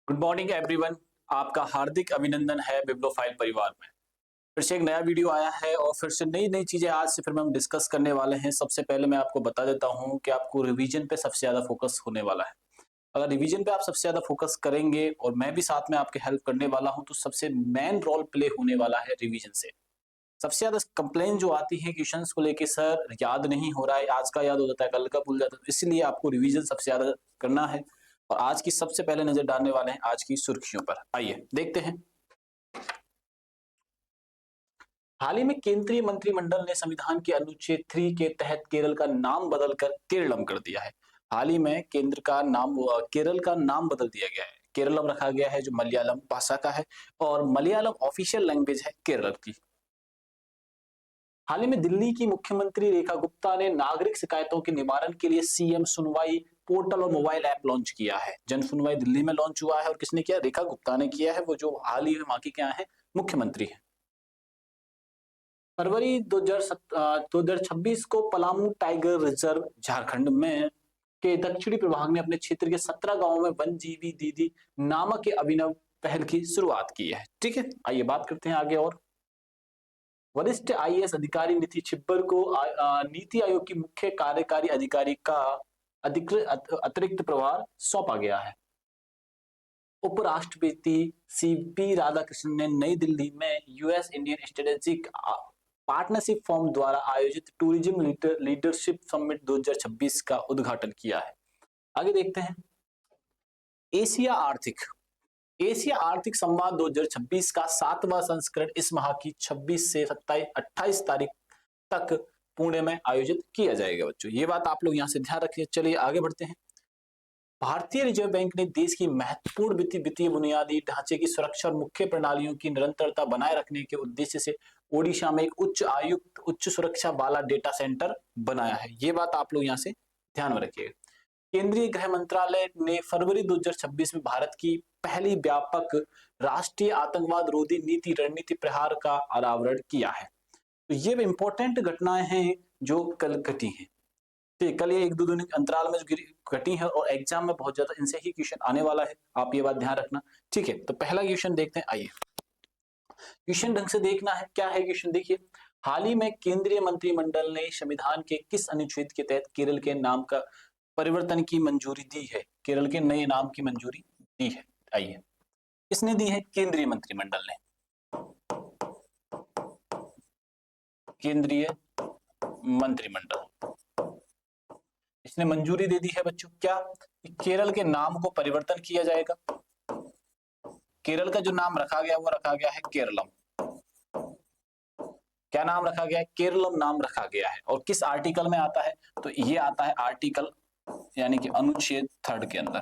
Good morning everyone. आपका हार्दिक अभिनंदन है बिब्लोफाइल परिवार में। फिर से एक नया वीडियो आया है और फिर से नई नई चीजें आज से फिर हम डिस्कस करने वाले हैं। सबसे पहले मैं आपको बता देता हूं कि आपको रिवीजन पे सबसे ज्यादा फोकस होने वाला है। अगर रिवीजन पे आप सबसे ज्यादा फोकस करेंगे और मैं भी साथ में आपके हेल्प करने वाला हूं तो सबसे मेन रोल प्ले होने वाला है रिवीजन से। सबसे ज्यादा कंप्लेन जो आती है क्वेश्चंस को लेके, सर याद नहीं हो रहा है, आज का याद हो जाता है कल का भूल जाता है, इसलिए आपको रिवीजन सबसे ज्यादा करना है। और आज की सबसे पहले नजर डालने वाले हैं आज की सुर्खियों पर। आइए देखते हैं। हाल ही में केंद्रीय मंत्रिमंडल ने संविधान के अनुच्छेद 3 के तहत केरल का नाम बदलकर केरलम कर दिया है। हाल ही में केरल का नाम बदल दिया गया है। केरलम रखा गया है जो मलयालम भाषा का है और मलयालम ऑफिशियल लैंग्वेज है केरल की। हाल ही में दिल्ली की मुख्यमंत्री रेखा गुप्ता ने नागरिक शिकायतों के निवारण के लिए सीएम सुनवाई पोर्टल और मोबाइल ऐप लॉन्च किया है। जन सुनवाई दिल्ली में लॉन्च हुआ है और किसने किया? रेखा गुप्ता ने किया है, वो जो हाल ही में वहां की क्या है, मुख्यमंत्री है। फरवरी 2026 को पलामू टाइगर रिजर्व झारखंड में के दक्षिणी प्रभाग ने अपने क्षेत्र के 17 गांवों में वन जीवी दीदी नामक के अभिनव पहल की शुरुआत की है। ठीक है, आइए बात करते हैं आगे। और वरिष्ठ आईएएस अधिकारी नीति छिब्बर को नीति आयोग की मुख्य कार्यकारी अधिकारी का अतिरिक्त प्रभार सौंपा गया है। उपराष्ट्रपति सीपी राधाकृष्णन ने नई दिल्ली में US Indian strategic partnership forum द्वारा आयोजित टूरिज्म लीडरशिप समिट 2026 का उद्घाटन किया है। आगे देखते हैं। एशिया आर्थिक एशिया आर्थिक संवाद 2026 का 7वां संस्करण इस माह की 26 से 28 तारीख तक पुणे में आयोजित किया जाएगा। बच्चों ये बात आप लोग यहाँ से ध्यान रखिए। चलिए आगे बढ़ते हैं। भारतीय रिजर्व बैंक ने देश की महत्वपूर्ण वित्तीय बुनियादी ढांचे की सुरक्षा और मुख्य प्रणालियों की निरंतरता बनाए रखने के उद्देश्य से ओडिशा में एक उच्च सुरक्षा वाला डेटा सेंटर बनाया है। ये बात आप लोग यहाँ से ध्यान में रखिएगा। केंद्रीय गृह मंत्रालय ने फरवरी 2026 में भारत की पहली व्यापक राष्ट्रीय आतंकवाद रोधी नीति रणनीति प्रहार का अनावरण किया है। तो ये इंपॉर्टेंट घटनाएं हैं जो कल घटी हैं। तो कल ये एक दो दिन अंतराल में जो घटी है और एग्जाम में बहुत ज्यादा इनसे ही क्वेश्चन आने वाला है, आप ये बात ध्यान रखना। ठीक है, तो पहला क्वेश्चन देखते हैं। आइए क्वेश्चन ढंग से देखना है। क्या है क्वेश्चन? देखिए, हाल ही में केंद्रीय मंत्रिमंडल ने संविधान के किस अनुच्छेद के तहत केरल के नाम का परिवर्तन की मंजूरी दी है? केरल के नए नाम की मंजूरी दी है। आइए, किसने दी है? केंद्रीय मंत्रिमंडल ने। केंद्रीय मंत्रिमंडल इसने मंजूरी दे दी है बच्चों। क्या? केरल के नाम को परिवर्तन किया जाएगा। केरल का जो नाम रखा गया वो रखा गया है केरलम। क्या नाम रखा गया है? केरलम नाम रखा गया है। और किस आर्टिकल में आता है? तो ये आता है आर्टिकल यानी कि अनुच्छेद 3 के अंदर।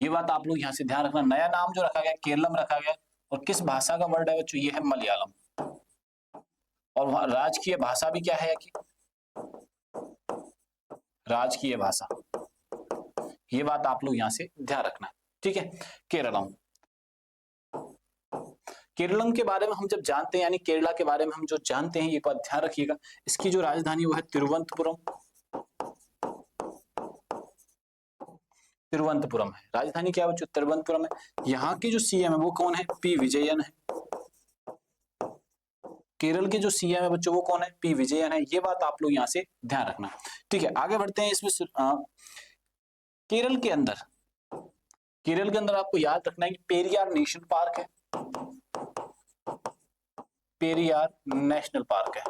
ये बात आप लोग यहां से ध्यान रखना। नया नाम जो रखा गया केरलम रखा गया और किस भाषा का वर्ड है बच्चों? ये है मलयालम। और राजकीय भाषा भी क्या है कि राजकीय भाषा। ये बात आप लोग यहां से ध्यान रखना। ठीक है, केरलम। केरलम के बारे में हम जब जानते हैं, यानी केरला के बारे में हम जो जानते हैं, ये बात ध्यान रखिएगा। इसकी जो राजधानी वो है तिरुवनंतपुरम। तिरुवनंतपुरम है राजधानी। क्या बच्चों? तिरुवनंतपुरम है। यहाँ के जो सीएम है वो कौन है? पी विजयन है। केरल के जो सीएम है बच्चों वो कौन है? पी विजयन है। ये बात आप लोग यहाँ से ध्यान रखना। ठीक है, आगे बढ़ते हैं। इसमें केरल के अंदर आपको याद रखना है कि पेरियार नेशनल पार्क है। पेरियार नेशनल पार्क है।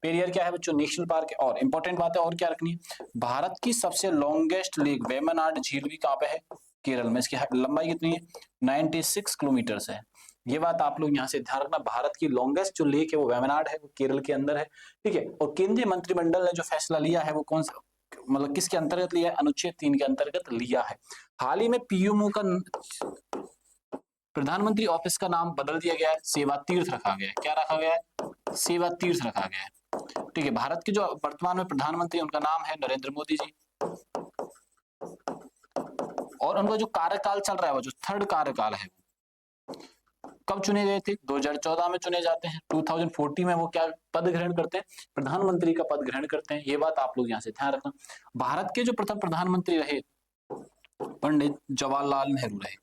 पेरियार क्या है बच्चों? नेशनल पार्क है। और इंपॉर्टेंट बात है और क्या रखनी है? भारत की सबसे लॉन्गेस्ट लेक वेमनाड झील भी कहां पे है? केरल में। इसकी लंबाई कितनी है? 96 किलोमीटर है। ये बात आप लोग यहाँ से ध्यान रखना। भारत की लॉन्गेस्ट जो लेक है वो वेमनाड है, वो केरल के अंदर है। ठीक है, और केंद्रीय मंत्रिमंडल ने जो फैसला लिया है वो कौन सा, मतलब किसके अंतर्गत लिया है? अनुच्छेद 3 के अंतर्गत लिया है। हाल ही में पीएमओ का प्रधानमंत्री ऑफिस का नाम बदल दिया गया है, सेवा तीर्थ रखा गया है। क्या रखा गया है? सेवा तीर्थ रखा गया है। ठीक है, भारत के जो वर्तमान में प्रधानमंत्री उनका नाम है नरेंद्र मोदी जी। और उनका जो कार्यकाल चल रहा है वो जो 3rd कार्यकाल है, कब चुने गए थे? 2014 में चुने जाते हैं। 2040 में वो क्या पद ग्रहण करते हैं? प्रधानमंत्री का पद ग्रहण करते हैं। ये बात आप लोग यहाँ से ध्यान रखना। भारत के जो प्रथम प्रधानमंत्री रहे पंडित जवाहरलाल नेहरू रहे।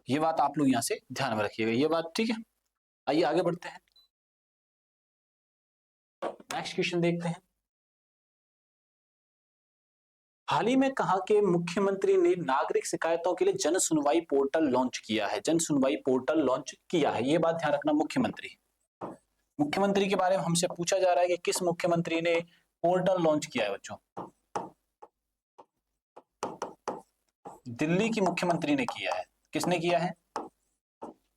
ये बात आप लोग यहाँ से ध्यान में रखिएगा, ये बात ठीक है। आइए आगे बढ़ते हैं, नेक्स्ट क्वेश्चन देखते हैं। हाल ही में कहा कि मुख्यमंत्री ने नागरिक शिकायतों के लिए जन सुनवाई पोर्टल लॉन्च किया है। जन सुनवाई पोर्टल लॉन्च किया है, ये बात ध्यान रखना। मुख्यमंत्री के बारे में हमसे पूछा जा रहा है कि किस मुख्यमंत्री ने पोर्टल लॉन्च किया है बच्चों? दिल्ली की मुख्यमंत्री ने किया है। किसने किया है?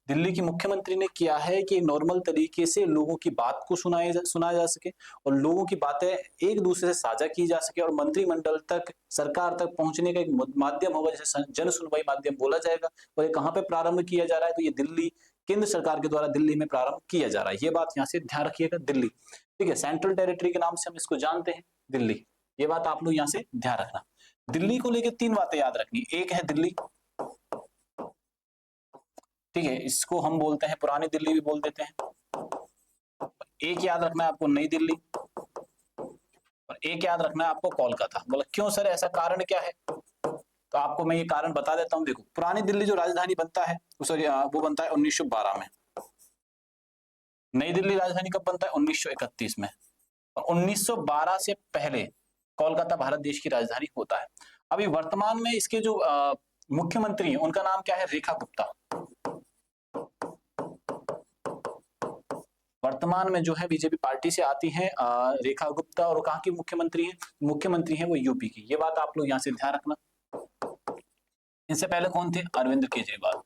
दिल्ली की मुख्यमंत्री ने किया है कि नॉर्मल तरीके से लोगों की बात को सुना जा सके और लोगों की बातें एक दूसरे से साझा की जा सके और मंत्रिमंडल तक, सरकार तक पहुंचने का एक माध्यम होगा, जैसे जन सुनवाई माध्यम बोला जाएगा। और ये कहाँ पे प्रारंभ किया जा रहा है? तो ये दिल्ली, केंद्र सरकार के द्वारा दिल्ली में प्रारंभ किया जा रहा है। ये बात यहाँ से ध्यान रखिएगा, दिल्ली, ठीक है। सेंट्रल टेरिटरी के नाम से हम इसको जानते हैं, दिल्ली। ये बात आप लोग यहाँ से ध्यान रखना। दिल्ली को लेकर 3 बातें याद रखनी। एक है दिल्ली, ठीक है, इसको हम बोलते हैं पुरानी दिल्ली भी बोल देते हैं। एक याद रखना है आपको, नई दिल्ली, और एक याद रखना है आपको कोलकाता। बोला क्यों सर, ऐसा कारण क्या है? तो आपको मैं ये कारण बता देता हूं। देखो, पुरानी दिल्ली जो राजधानी बनता है वो बनता है 1912 में। नई दिल्ली राजधानी कब बनता है? 1931 में। और 1912 से पहले कोलकाता भारत देश की राजधानी होता है। अभी वर्तमान में इसके जो मुख्यमंत्री हैं उनका नाम क्या है? रेखा गुप्ता। वर्तमान में जो है बीजेपी पार्टी से आती हैं रेखा गुप्ता, और कहाँ की मुख्यमंत्री है? मुख्यमंत्री है वो यूपी की। ये बात आप लोग यहाँ से ध्यान रखना। इनसे पहले कौन थे? अरविंद केजरीवाल।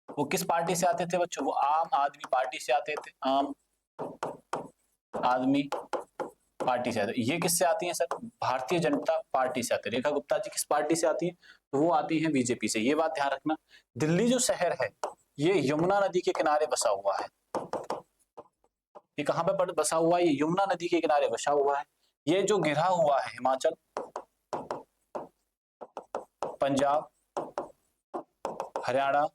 वो किस पार्टी से आते थे बच्चों? वो आम आदमी पार्टी से आते थे। आम आदमी पार्टी से आते। ये किससे आती हैं सर? भारतीय जनता पार्टी से आते हैं। रेखा गुप्ता जी किस पार्टी से आती है? तो वो आती है बीजेपी से। ये बात ध्यान रखना। दिल्ली जो शहर है ये यमुना नदी के किनारे बसा हुआ है। ये कहाँ पे बसा हुआ है? ये यमुना नदी के किनारे बसा हुआ है। ये जो घिरा हुआ है हिमाचल, पंजाब, हरियाणा,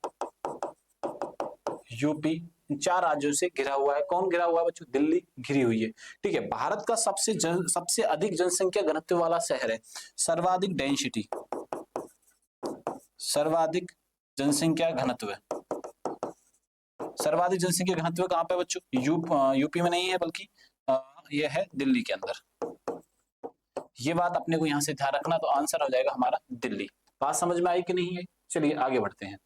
यूपी, 4 राज्यों से घिरा हुआ है। कौन घिरा हुआ है बच्चों? दिल्ली घिरी हुई है, ठीक है। भारत का सबसे अधिक जनसंख्या घनत्व वाला शहर है। सर्वाधिक डेंसिटी, सर्वाधिक जनसंख्या घनत्व, सर्वाधिक जनसंख्या घनत्व कहाँ पे बच्चों? यूपी में नहीं है, बल्कि यह है दिल्ली के अंदर। ये बात अपने को यहाँ से ध्यान रखना। तो आंसर हो जाएगा हमारा दिल्ली। बात समझ में आई कि नहीं है? चलिए आगे बढ़ते हैं।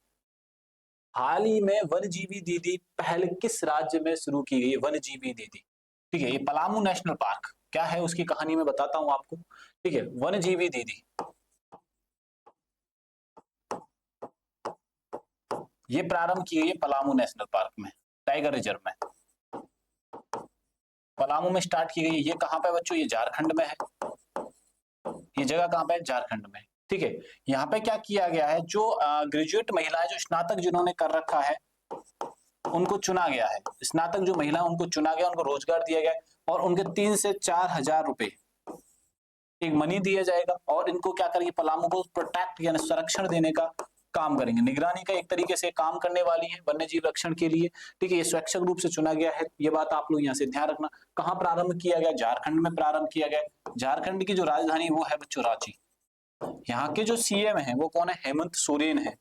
हाल ही में वन्यजीवी दीदी पहल किस राज्य में शुरू की गई? वन्यजीवी दीदी, ठीक है, ये पलामू नेशनल पार्क। क्या है उसकी कहानी मैं बताता हूं आपको, ठीक है। वन्यजीवी दीदी ये प्रारंभ की गई है पलामू नेशनल पार्क में, टाइगर रिजर्व में। पलामू में स्टार्ट की गई। ये कहां पे बच्चों? ये झारखंड में है। ये जगह कहां पे है? झारखंड में, ठीक है। यहाँ पे क्या किया गया है? जो ग्रेजुएट महिलाएं, जो स्नातक जिन्होंने कर रखा है, उनको चुना गया है। स्नातक जो महिला उनको चुना गया, उनको रोजगार दिया गया और उनके 3 से 4 हजार रुपए एक मनी दिया जाएगा। और इनको क्या करेंगे? पलामू को प्रोटेक्ट यानी संरक्षण देने का काम करेंगे। निगरानी का एक तरीके से काम करने वाली है वन्य जीव रक्षण के लिए, ठीक है। ये स्वैच्छिक रूप से चुना गया है। ये बात आप लोग यहाँ से ध्यान रखना। कहाँ प्रारंभ किया गया? झारखंड में प्रारंभ किया गया। झारखंड की जो राजधानी वो है बच्चों रांची। यहाँ के जो सीएम है वो कौन है? हेमंत सोरेन है।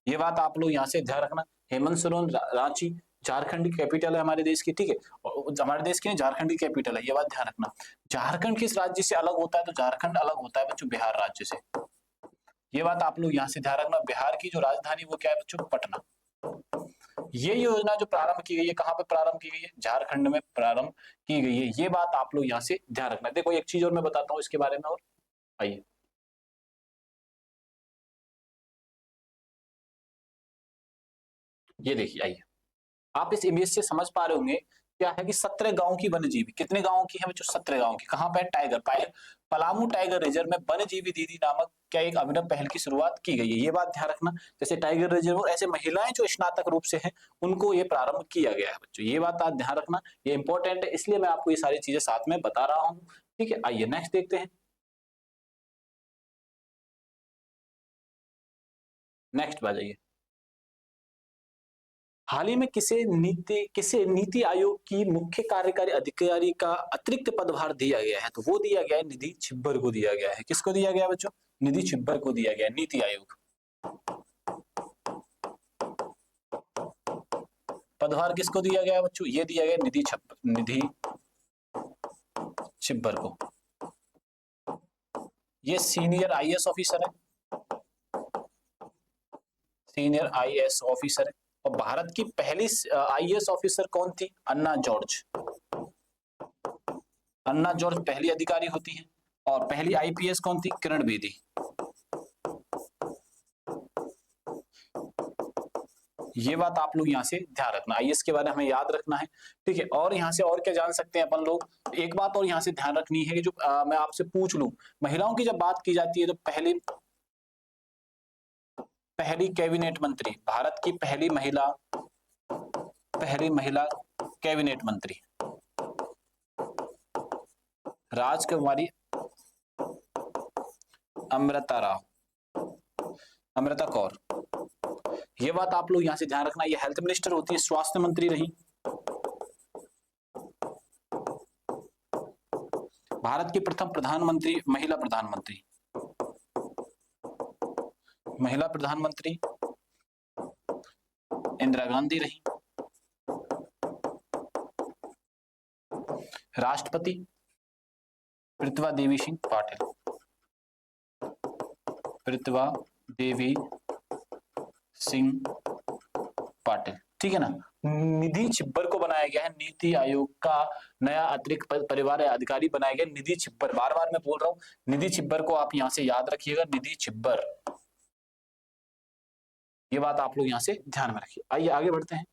ये बात आप लोग यहाँ से ध्यान रखना। हेमंत सोरेन, रांची, झारखंड की कैपिटल है हमारे देश की, ठीक है। और हमारे देश की झारखंड की कैपिटल है। ये बात ध्यान रखना। झारखंड किस राज्य से अलग होता है? तो झारखंड अलग होता है बच्चों बिहार राज्य से। ये बात आप लोग यहाँ से ध्यान रखना। बिहार की जो राजधानी वो क्या है बच्चों? पटना। ये योजना जो प्रारंभ की गई है, कहाँ पे प्रारंभ की गई है? झारखंड में प्रारंभ की गई है। ये बात आप लोग यहाँ से ध्यान रखना। देखो एक चीज और मैं बताता हूँ इसके बारे में, और आइए ये देखिए, आइए आप इस इमेज से समझ पा रहे होंगे क्या है कि 17 गांव की वन्यजीवी, कितने गांव की है बच्चों? 17 गांव की। कहां पे? टाइगर पलामू टाइगर रिजर्व में वन्यजीवी दीदी नामक क्या एक अभिनव पहल की शुरुआत की गई है। ये बात ध्यान रखना। जैसे टाइगर रिजर्व और ऐसे महिलाएं जो स्नातक रूप से हैं उनको ये प्रारंभ किया गया है बच्चों। ये बात आप ध्यान रखना, ये इंपॉर्टेंट है, इसलिए मैं आपको ये सारी चीजें साथ में बता रहा हूँ। ठीक है, आइए नेक्स्ट देखते हैं। नेक्स्ट आ जाइए। हाल ही में किसे नीति आयोग की मुख्य कार्यकारी अधिकारी का अतिरिक्त पदभार दिया गया है? तो वो दिया गया है निधि छिब्बर को दिया गया है। किसको दिया गया है बच्चों? निधि छिब्बर को दिया गया है, नीति आयोग। पदभार किसको दिया गया है बच्चों? ये दिया गया निधि छिब्बर को। ये सीनियर आईएएस ऑफिसर है, सीनियर आईएएस ऑफिसर है। और भारत की पहली आईएएस ऑफिसर कौन थी? अन्ना जॉर्ज। अन्ना जॉर्ज पहली अधिकारी होती है। और पहली आईपीएस कौन थी? किरण बेदी। ये बात आप लोग यहाँ से ध्यान रखना, आईएएस के बारे में हमें याद रखना है। ठीक है, और यहाँ से और क्या जान सकते हैं अपन लोग? एक बात और यहाँ से ध्यान रखनी है कि जो मैं आपसे पूछ लूं, महिलाओं की जब बात की जाती है तो पहली कैबिनेट मंत्री, भारत की पहली महिला कैबिनेट मंत्री राजकुमारी अमृता कौर। ये बात आप लोग यहां से ध्यान रखना। ये हेल्थ मिनिस्टर होती है, स्वास्थ्य मंत्री रही। भारत की प्रथम प्रधानमंत्री, महिला प्रधानमंत्री इंदिरा गांधी रही। राष्ट्रपति प्रतिभा देवी सिंह पाटिल, प्रतिभा देवी सिंह पाटिल। ठीक है ना। निधि छिब्बर को बनाया गया है नीति आयोग का नया अतिरिक्त परिवार अधिकारी बनाया गया निधि छिब्बर। बार बार मैं बोल रहा हूं निधि छिब्बर को आप यहां से याद रखिएगा, निधि छिब्बर। ये बात आप लोग यहां से ध्यान में रखिए। आइए आगे बढ़ते हैं।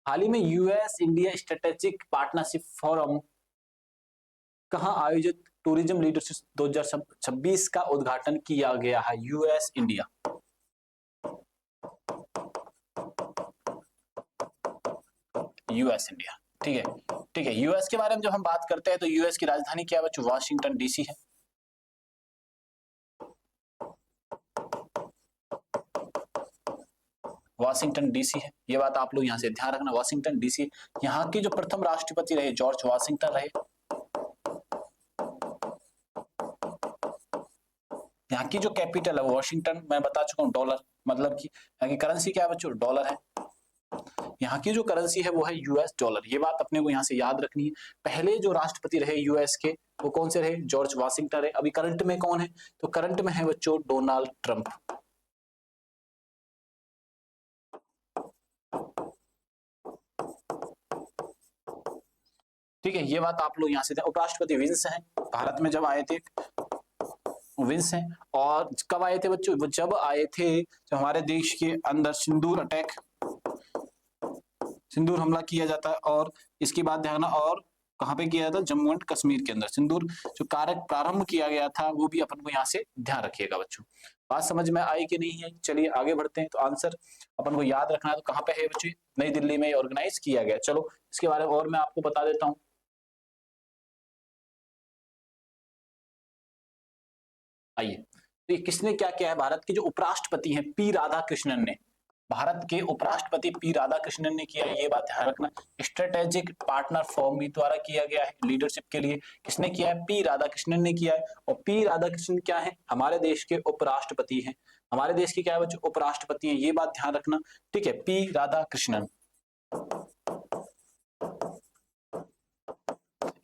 हाल ही में US India strategic partnership forum कहां आयोजित टूरिज्म लीडरशिप 2026 का उद्घाटन किया गया है? US India, US India. ठीक है, ठीक है। यूएस के बारे में जब हम बात करते हैं तो यूएस की राजधानी क्या है बच्चों? वाशिंगटन डीसी है। वाशिंगटन डीसी है। ये बात आप लोग यहां से ध्यान रखना, वाशिंगटन डीसी। यहाँ के जो प्रथम राष्ट्रपति रहे जॉर्ज वाशिंगटन रहे। यहाँ की जो कैपिटल है वॉशिंगटन, मैं बता चुका हूँ, डॉलर, मतलब कि यहाँ की करेंसी क्या है बच्चों? डॉलर है। यहाँ की जो करेंसी है वो है यूएस डॉलर। ये बात अपने को यहाँ से याद रखनी है। पहले जो राष्ट्रपति रहे यूएस के वो कौन से रहे? जॉर्ज वाशिंगटन रहे। अभी करंट में कौन है? तो करंट में है बच्चों डोनाल्ड ट्रंप। ठीक है, ये बात आप लोग यहाँ से। उपराष्ट्रपति विंस हैं, भारत में जब आए थे विंस हैं। और कब आए थे बच्चों? वो जब आए थे जब हमारे देश के अंदर सिंदूर हमला किया जाता है। और इसके बाद ध्यान, और कहां पे किया जाता? जम्मू एंड कश्मीर के अंदर सिंदूर जो कार्य प्रारंभ किया गया था वो भी अपन को यहाँ से ध्यान रखिएगा बच्चों। बात समझ में आई कि नहीं है? चलिए आगे बढ़ते हैं। तो आंसर अपन को याद रखना है। तो कहां पे है बच्चों? नई दिल्ली में ऑर्गेनाइज किया गया। चलो इसके बारे में और मैं आपको बता देता हूँ। आइए, तो ये किसने क्या किया है? भारत के जो उपराष्ट्रपति हैं पी राधाकृष्णन ने, भारत के उपराष्ट्रपति पी राधाकृष्णन ने किया। ये बात ध्यान रखना। स्ट्रेटेजिक पार्टनर फॉर्म द्वारा किया गया है लीडरशिप के लिए। किसने किया है? पी राधाकृष्णन ने किया है। और पी राधाकृष्णन क्या है? हमारे देश के उपराष्ट्रपति हैं। हमारे देश के क्या है बच्चों? उपराष्ट्रपति हैं। ये बात ध्यान रखना। ठीक है, पी राधाकृष्णन।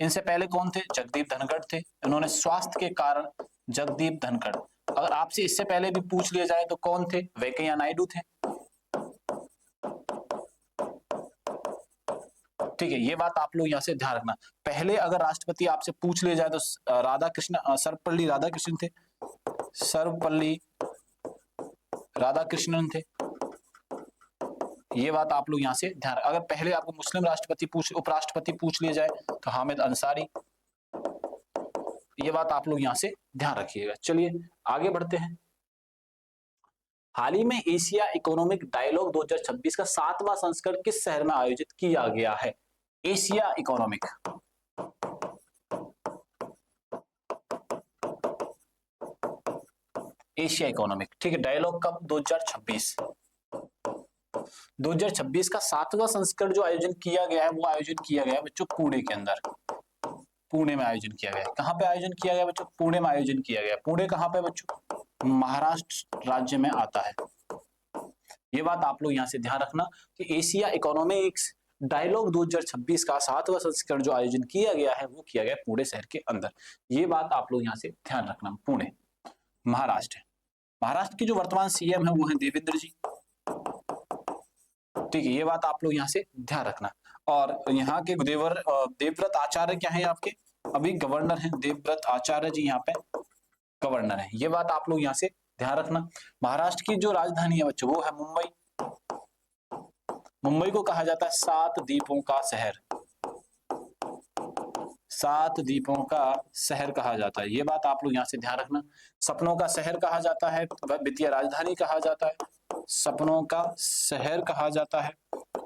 इनसे पहले कौन थे? जगदीप धनखड़ थे। इन्होंने स्वास्थ्य के कारण, जगदीप धनखड़। अगर आपसे इससे पहले भी पूछ लिया जाए तो कौन थे? वेंकैया नायडू थे। ठीक है, ये बात आप लोग यहाँ से ध्यान रखना। पहले अगर राष्ट्रपति आपसे पूछ लिया जाए तो सर्वपल्ली राधाकृष्णन थे। सर्वपल्ली राधाकृष्णन थे। ये बात आप लोग यहाँ से ध्यान। अगर पहले आपको मुस्लिम उपराष्ट्रपति पूछ लिया जाए तो हामिद अंसारी। ये बात आप लोग यहाँ से ध्यान रखिएगा। चलिए आगे बढ़ते हैं। हाल ही में एशिया इकोनॉमिक डायलॉग 2026 का 7वां संस्करण किस शहर में आयोजित किया गया है? एशिया इकोनॉमिक एशिया इकोनॉमिक, ठीक है। डायलॉग कब? 2026। 2026 का 7वां संस्करण जो आयोजन किया गया है वो आयोजन किया गया है बच्चों पुणे के अंदर। पुणे में आयोजन किया गया है। कहाँ पे आयोजन किया गया बच्चों? पुणे में आयोजन किया गया। पुणे कहाँ पे बच्चों? महाराष्ट्र राज्य में आता है। ये बात आप लोग यहाँ से ध्यान रखना कि एशिया इकोनॉमिक्स डायलॉग 2026 का 7वां संस्करण जो आयोजन किया गया है वो किया गया पुणे शहर के अंदर। ये बात आप लोग यहाँ से ध्यान रखना। पुणे महाराष्ट्र। महाराष्ट्र की जो वर्तमान सीएम है वो है देवेंद्र जी, ठीक है। ये बात आप लोग यहाँ से ध्यान रखना। और यहाँ के देवव्रत आचार्य क्या है आपके? अभी गवर्नर है देवव्रत आचार्य जी, यहाँ पे गवर्नर है। ये बात आप लोग यहाँ से ध्यान रखना। महाराष्ट्र की जो राजधानी है बच्चों वो है मुंबई। मुंबई को कहा जाता है 7 द्वीपों का शहर। 7 द्वीपों का शहर कहा जाता है। ये बात आप लोग यहाँ से ध्यान रखना। सपनों का शहर कहा जाता है, वित्तीय राजधानी कहा जाता है, सपनों का शहर कहा जाता है,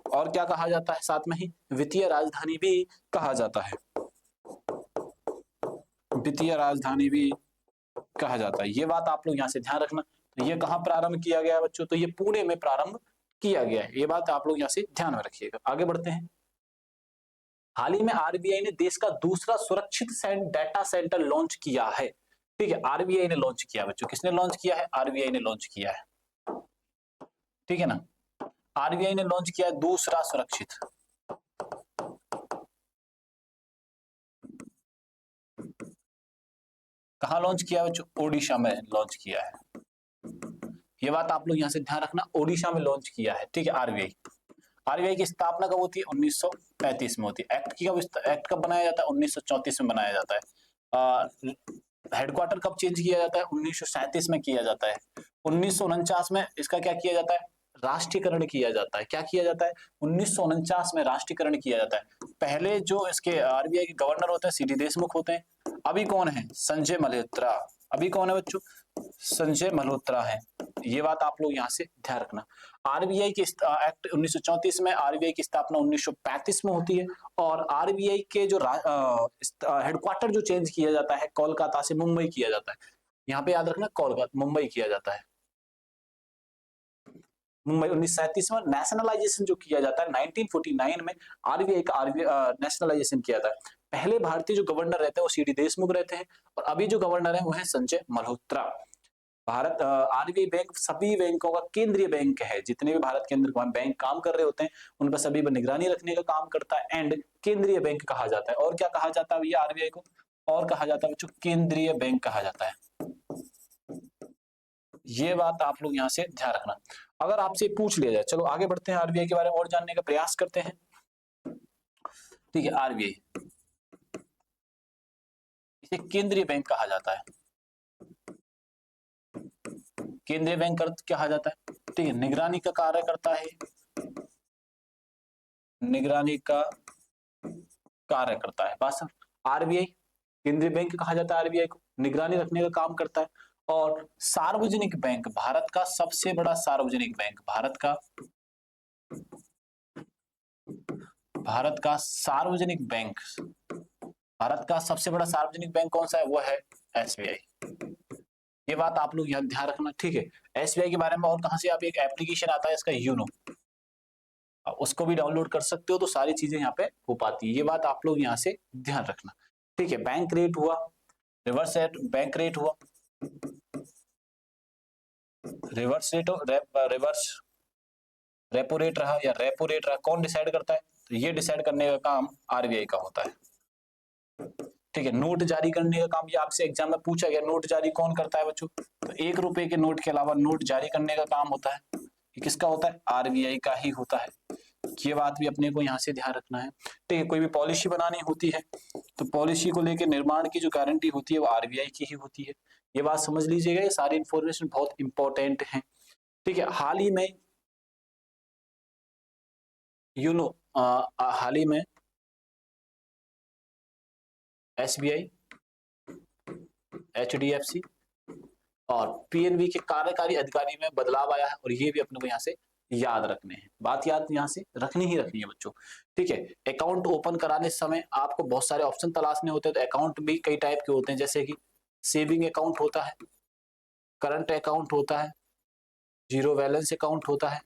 और क्या कहा जाता है साथ में ही? वित्तीय राजधानी भी कहा जाता है। वित्तीय राजधानी भी कहा जाता है। ये बात आप लोग यहाँ से ध्यान रखना। तो ये कहाँ प्रारंभ किया गया बच्चों? तो ये पुणे में प्रारंभ किया गया है। ये बात आप लोग यहाँ से ध्यान में रखिएगा। आगे बढ़ते हैं। हाल ही में आरबीआई ने देश का दूसरा सुरक्षित डाटा सेंटर लॉन्च किया है, ठीक है। आरबीआई ने लॉन्च किया बच्चों। किसने लॉन्च किया है? आरबीआई ने लॉन्च किया है, ठीक है ना। आरबीआई ने लॉन्च किया है दूसरा सुरक्षित। कहां लॉन्च किया बच्चों? ओडिशा में लॉन्च किया है। ये बात आप लोग यहां से ध्यान रखना, ओडिशा में लॉन्च किया है, ठीक है। आरबीआई आरबीआई की स्थापना कब होती है? 1935 में होती है। एक्ट कब बनाया जाता है? 1934 में बनाया जाता है। हेडक्वार्टर कब चेंज किया जाता है? 1937 में किया जाता है। 1949 में इसका क्या किया जाता है? राष्ट्रीयकरण किया जाता है। क्या किया जाता है? 1949 में राष्ट्रीयकरण किया जाता है। पहले जो इसके आरबीआई के गवर्नर होते हैं सीडी देशमुख होते हैं। अभी कौन है? संजय मल्होत्रा। अभी कौन है बच्चों? संजय मल्होत्रा है। ये बात आप लोग यहाँ से ध्यान रखना। आरबीआई के एक्ट 1934 में, आरबीआई की स्थापना 1935 में होती है। और आरबीआई के जो हेडक्वार्टर जो चेंज किया जाता है कोलकाता से मुंबई किया जाता है। यहाँ पे याद रखना कोलकाता मुंबई किया जाता है। मुंबई 1937 में नेशनलाइजेशन जो किया जाता है 1949 में आरबीआई का नेशनलाइजेशन किया जाता है। पहले भारतीय जो गवर्नर रहते हैं वो सीडी देशमुख रहते हैं, और अभी जो गवर्नर है वो है संजय मल्होत्रा। भारत आरबीआई बैंक सभी बैंकों का केंद्रीय बैंक है। जितने भी भारत के अंदर बैंक काम कर रहे होते हैं उन पर सभी पर निगरानी रखने का काम करता है, एंड केंद्रीय बैंक कहा जाता है। और क्या कहा जाता है भैया आरबीआई को? और कहा जाता है बच्चों केंद्रीय बैंक कहा जाता है। ये बात आप लोग यहाँ से ध्यान रखना। अगर आपसे पूछ लिया जाए, चलो आगे बढ़ते हैं, आरबीआई के बारे में और जानने का प्रयास करते हैं, ठीक है। आरबीआई इसे केंद्रीय बैंक कहा जाता है। केंद्रीय बैंक कहा जाता है, ठीक है। निगरानी का कार्य करता है, निगरानी का कार्य करता है। बस आरबीआई केंद्रीय बैंक कहा जाता है, आरबीआई को निगरानी रखने का काम करता है। और सार्वजनिक बैंक, भारत का सबसे बड़ा सार्वजनिक बैंक, भारत का सार्वजनिक बैंक, भारत का सबसे बड़ा सार्वजनिक बैंक कौन सा है? वो है एसबीआई। ये बात आप लोग यहाँ ध्यान रखना, ठीक है। एसबीआई के बारे में और कहां से आप एक एप्लीकेशन आता है इसका यूनो, उसको भी डाउनलोड कर सकते हो, तो सारी चीजें यहाँ पे हो पाती है। ये बात आप लोग यहाँ से ध्यान रखना, ठीक है। बैंक रेट हुआ, रिवर्स रेट, बैंक रेट हुआ, reverse rate, reverse repo rate रहा या रेपो रेट रहा, कौन डिसाइड करता है? तो ये डिसाइड करने का काम आरबीआई का होता है, ठीक है। नोट जारी करने का काम, ये आपसे एग्जाम में पूछा गया, नोट जारी कौन करता है बच्चों? तो 1 रुपए के नोट के अलावा नोट जारी करने का काम होता है, ये किसका होता है? आरबीआई का ही होता है। ये बात भी अपने को यहाँ से ध्यान रखना है, ठीक है। कोई भी पॉलिसी बनानी होती है तो पॉलिसी को लेकर निर्माण की जो गारंटी होती है वो आरबीआई की ही होती है। ये बात समझ लीजिएगा, ये सारी इंफॉर्मेशन बहुत इंपॉर्टेंट है, ठीक है। हाल ही में हाल ही में एसबीआई, एचडीएफसी और पीएनबी के कार्यकारी अधिकारी में बदलाव आया है, और ये भी अपने को यहाँ से याद रखने हैं। बात याद यहाँ से रखनी ही रखनी है बच्चों, ठीक है। अकाउंट ओपन कराने समय आपको बहुत सारे ऑप्शन तलाशने होते हैं, तो अकाउंट भी कई टाइप के होते हैं, जैसे कि सेविंग अकाउंट होता है, करंट अकाउंट होता है, जीरो बैलेंस अकाउंट होता है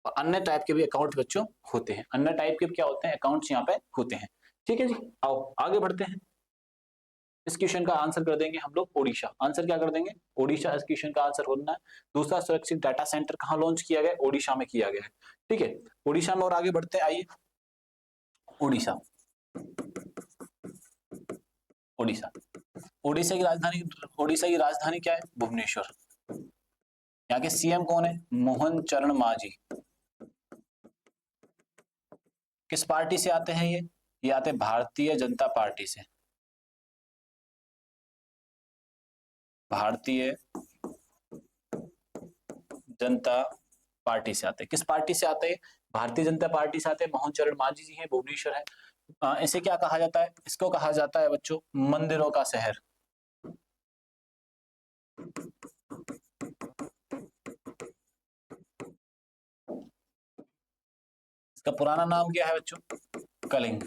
और अन्य टाइप के भी अकाउंट बच्चों होते हैं। अन्य टाइप के क्या होते हैं, अकाउंट्स यहाँ पे होते हैं। ठीक है जी, आओ आगे बढ़ते हैं। इस क्वेश्चन का आंसर कर देंगे हम लोग ओडिशा। आंसर क्या कर देंगे, ओडिशा इस क्वेश्चन का आंसर होना है। दूसरा सुरक्षित डाटा सेंटर कहाँ लॉन्च किया गया, ओडिशा में किया गया है। ठीक है, ओडिशा में। और आगे बढ़ते हैं, आइए ओडिशा। ओडिशा ओडिशा की राजधानी, ओडिशा की राजधानी क्या है, भुवनेश्वर। यहाँ के सीएम कौन है, मोहन चरण मांझी। किस पार्टी से आते हैं ये आते हैं भारतीय जनता पार्टी से। भारतीय जनता पार्टी से आते हैं। किस पार्टी से आते हैं, भारतीय जनता पार्टी से आते हैं। मोहन चरण मांझी जी हैं, भुवनेश्वर है। इसे क्या कहा जाता है, इसको कहा जाता है बच्चों मंदिरों का शहर। इसका पुराना नाम क्या है बच्चों, कलिंग।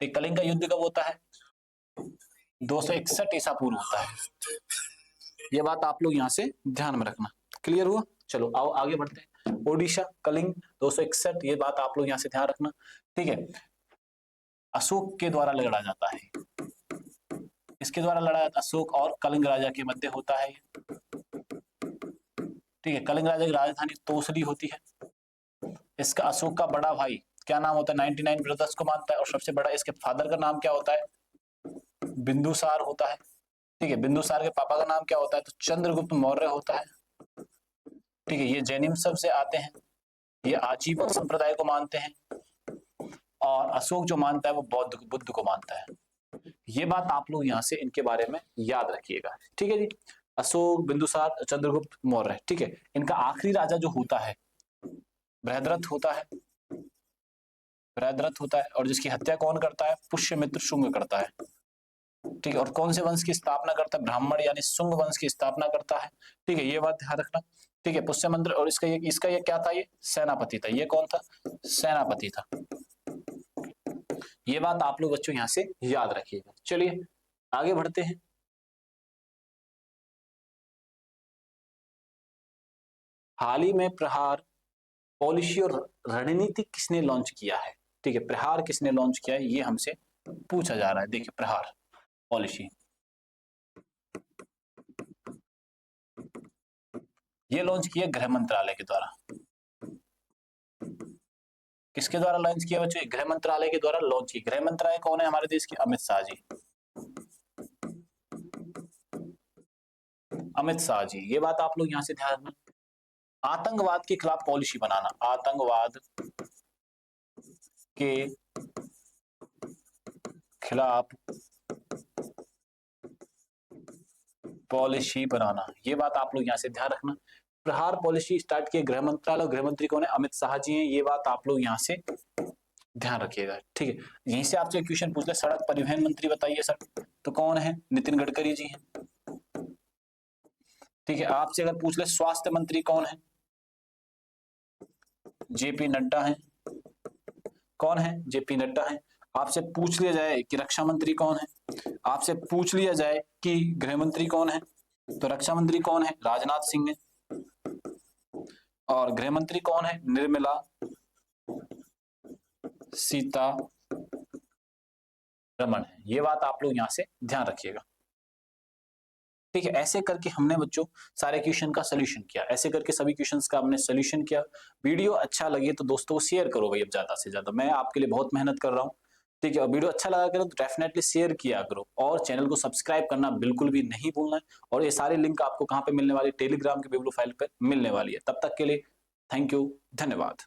कलिंग का युद्ध कब होता है, 261 ईसा पूर्व होता है। ये बात आप लोग यहाँ से ध्यान में रखना। क्लियर हुआ, चलो आओ आगे बढ़ते हैं। ओडिशा, कलिंग, 261, ये बात आप लोग यहाँ से ध्यान रखना। ठीक है, अशोक के द्वारा लड़ा जाता है। इसके द्वारा लड़ा जाता है, अशोक और कलिंग राजा के मध्य होता है। ठीक है, कलिंग राजा की राजधानी तोसली होती है। इसका अशोक का बड़ा भाई क्या नाम होता है, 99 ब्रदर्स को मानता है। और सबसे बड़ा इसके फादर का नाम क्या होता है, बिंदुसार होता है। ठीक है, बिंदुसार के पापा का नाम क्या होता है, तो चंद्रगुप्त मौर्य होता है। ठीक है, ये जैनिज्म से आते हैं, ये आजीवन संप्रदाय को मानते हैं। और अशोक जो मानता है वो बुद्ध को मानता है। ये बात आप लोग यहाँ से इनके बारे में याद रखिएगा। ठीक है जी, अशोक, बिंदुसार, चंद्रगुप्त मौर्य। ठीक है, इनका आखिरी राजा जो होता है बृहद्रथ होता है। बृहद्रथ होता है और जिसकी हत्या कौन करता है, पुष्यमित्र शुंग करता है। ठीक है, और कौन से वंश की स्थापना करता है, ब्राह्मण यानी शुंग वंश की स्थापना करता है। ठीक है, ये बात ध्यान रखना। ठीक है, पुष्यमित्र, और इसका ये क्या था, ये सेनापति था। ये कौन था, सेनापति था। ये बात आप लोग बच्चों यहां से याद रखिएगा। चलिए आगे बढ़ते हैं। हाल ही में प्रहार पॉलिसी और रणनीति किसने लॉन्च किया है। ठीक है, प्रहार किसने लॉन्च किया है, ये हमसे पूछा जा रहा है। देखिए, प्रहार पॉलिसी ये लॉन्च किया गृह मंत्रालय के द्वारा। किसके द्वारा लॉन्च किया बच्चों, गृह मंत्रालय के द्वारा लॉन्च किया। गृह मंत्रालय कौन है हमारे देश के, अमित शाह जी। अमित शाह जी, ये बात आप लोग यहां से ध्यान रखना। आतंकवाद के खिलाफ पॉलिसी बनाना, आतंकवाद के खिलाफ पॉलिसी बनाना, ये बात आप लोग यहां से ध्यान रखना। प्रहार पॉलिसी स्टार्ट किए गृह मंत्रालय, गृह मंत्री कौन है, अमित शाह जी हैं। ये बात आप लोग यहां से ध्यान रखिएगा। ठीक है, यहीं से आपसे क्वेश्चन पूछ ले, सड़क परिवहन मंत्री बताइए सर, तो कौन है, नितिन गडकरी जी हैं। ठीक है, आपसे अगर पूछ ले स्वास्थ्य मंत्री कौन है, जेपी नड्डा हैं। कौन है, जेपी नड्डा हैं। आपसे पूछ लिया जाए कि रक्षा मंत्री कौन है, आपसे पूछ लिया जाए कि गृह मंत्री कौन है, तो रक्षा मंत्री कौन है, राजनाथ सिंह है। और गृह मंत्री कौन है, निर्मला सीतारमण है। ये बात आप लोग यहां से ध्यान रखिएगा। ठीक है, ऐसे करके हमने बच्चों सारे क्वेश्चन का सोल्यूशन किया। ऐसे करके सभी क्वेश्चंस का हमने सोल्यूशन किया। वीडियो अच्छा लगे तो दोस्तों को शेयर करो भाई, अब ज्यादा से ज्यादा। मैं आपके लिए बहुत मेहनत कर रहा हूँ। ठीक है, और वीडियो अच्छा लगा करो तो डेफिनेटली शेयर किया करो, और चैनल को सब्सक्राइब करना बिल्कुल भी नहीं भूलना है। और ये सारे लिंक आपको कहाँ पे मिलने वाली, टेलीग्राम के बिब्लो फाइल पर मिलने वाली है। तब तक के लिए थैंक यू, धन्यवाद।